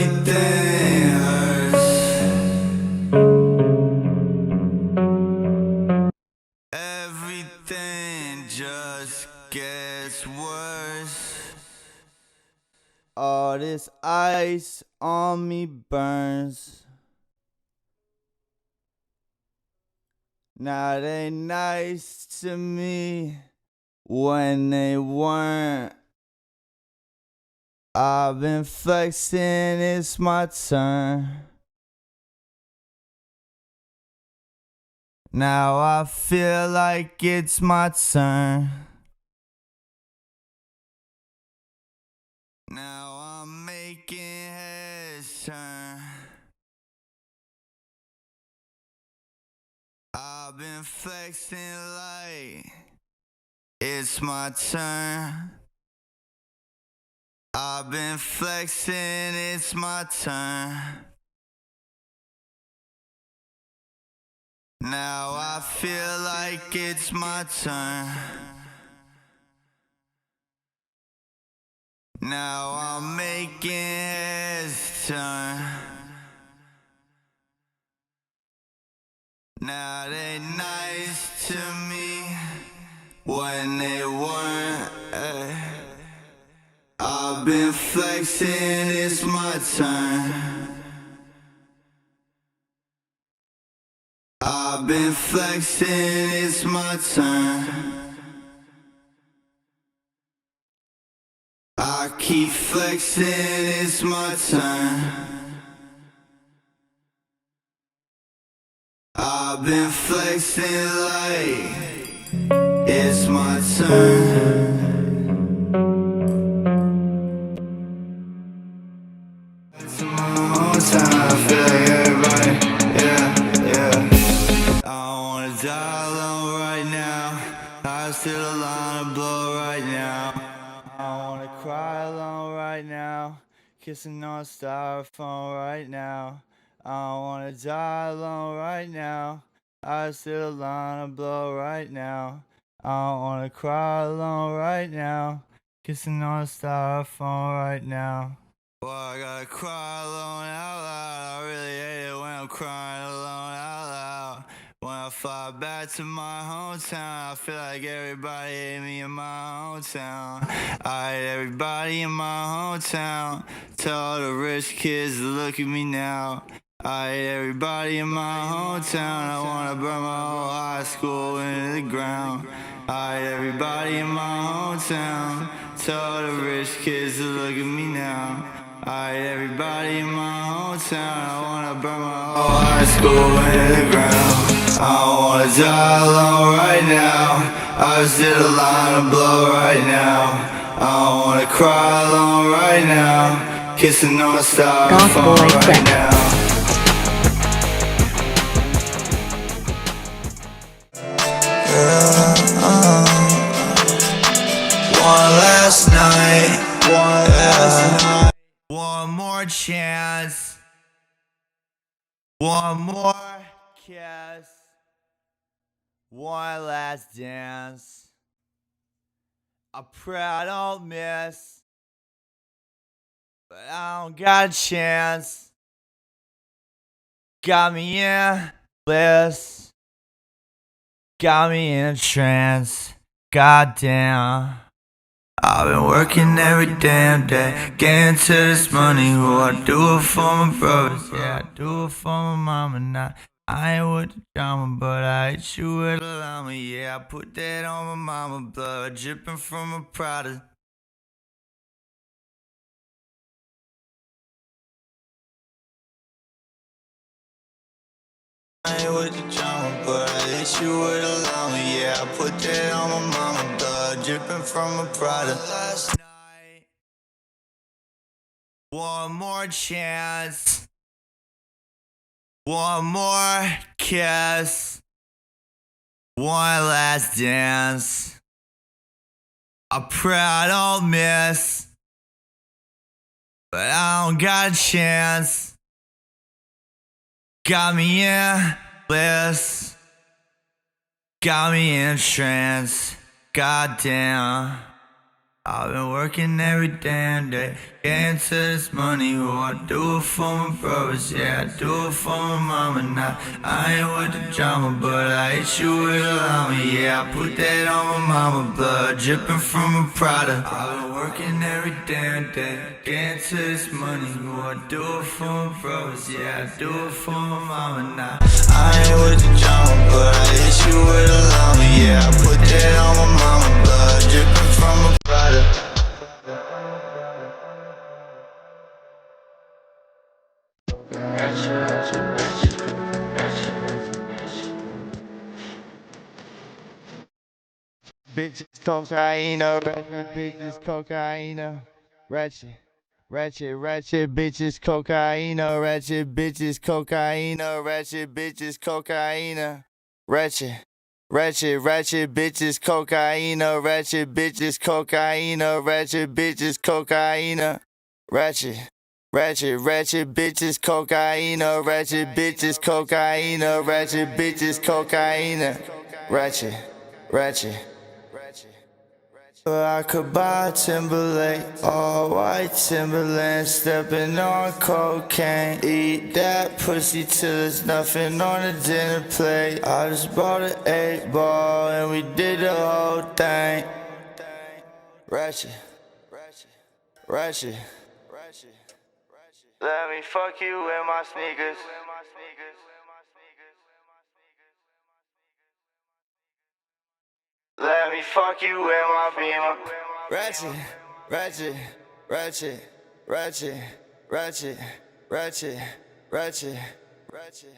Everything hurts. Everything just gets worse. All this ice on me burns. Now they nice to me when they weren't. I've been flexing, it's my turn. Now I feel like it's my turn. Now I'm making heads turn. I've been flexing like it's my turn. I've been flexing, it's my turn. Now I feel like it's my turn. Now I'm making heads turn. Now they nice to me when they weren't. I've been flexing, it's my turn. I've been flexing, it's my turn. I keep flexing, it's my turn. I've been flexing like it's my turn. It's my own time, I feel like everybody, yeah. I wanna die alone right now. I still alone to blow right now. I wanna cry alone right now. Kissing on styrofoam right now. I wanna die alone right now. I still alone to blow right now. I wanna cry alone right now. Kissing on styrofoam right now. Well, I gotta cry alone out loud. I really hate it when I'm crying alone out loud. When I fly back to my hometown, I feel like everybody hate me in my hometown. I hate everybody in my hometown. Tell all the rich kids to look at me now. I hate everybody in my hometown. I wanna burn my whole high school into the ground. I hate everybody in my hometown. Tell all the rich kids to look at me now. I hate everybody in my hometown. I wanna burn my whole high school into the ground. I don't wanna die alone right now. I just did a line of blow right now. I don't wanna cry alone right now. Kissing on a styrofoam right now. One last night. One more chance. One more kiss. One last dance. I pray I don't miss, but I don't got a chance. Got me in bliss. Got me in a trance. Goddamn. I've been working every damn day, getting to this money. Who I do it for my brothers, yeah, I do it for my mama. Now I ain't with the drama, but I hit you with a llama. Yeah, I put that on my mama, blood dripping from a Prada. I ain't with the drama, but I hit you with a llama. Yeah, I put that on my mama, blood dripping from a Prada. Last night, one more chance. One more kiss. One last dance. I pray I don't miss, but I don't got a chance. Got me in bliss. Got me in a trance. Goddamn. I've been working every damn day, getting to this money. Oh, I do it for my brothers, yeah, I do it for my mama. Now I ain't with the drama, but I hit you with a llama. Yeah, I put that on my mama, blood dripping from a Prada. I've been working every damn day, getting to this money. Oh, I do it for my brothers, yeah, I do it for my mama. Now I ain't with the drama, but I hit you with a llama. Yeah, I put that on my mama, blood dripping from a Prada. Bitches cocaine, bitches cocaine, ratchet, ratchet, bitches cocaine, ratchet, bitches cocaine, ratchet, bitches cocaine, ratchet, ratchet, bitches cocaine, ratchet, bitches cocaine, ratchet, bitches cocaine, ratchet. Ratchet bitches cocaine, ratchet bitches cocaine, ratchet bitches cocaine, ratchet, ratchet. I could buy a Timberlake, all white Timberland, stepping on cocaine. Eat that pussy till there's nothing on the dinner plate. I just bought an 8-ball and we did the whole thing. Ratchet, ratchet. Let me fuck you in my sneakers. Let me fuck you in my Beamer. Ratchet, ratchet, ratchet, ratchet, ratchet, ratchet, ratchet.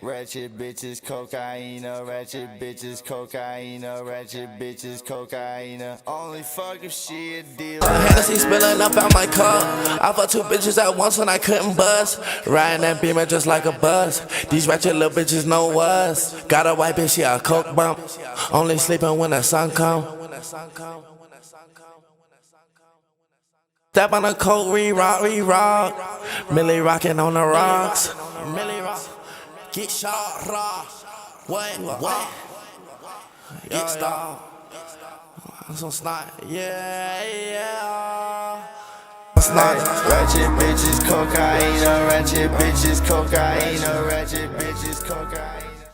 Ratchet bitches cocaine, ratchet bitches cocaine, ratchet bitches cocaine. Only fuck if she a dealer. Hennessy spilling up out my car. I fucked 2 bitches at once and I couldn't buzz. Riding that Beamer just like a buzz. These ratchet little bitches know us. Got a white bitch, yeah, a coke bump. Only sleeping when the sun come. Step on the coat, re-rock, re-rock. Millie rocking on the rocks. Millie rock. Get shot, raw. What? Get stopped. I'm so snot. Yeah. Ratchet bitches cocaine, ratchet bitches cocaine, ratchet bitches cocaine.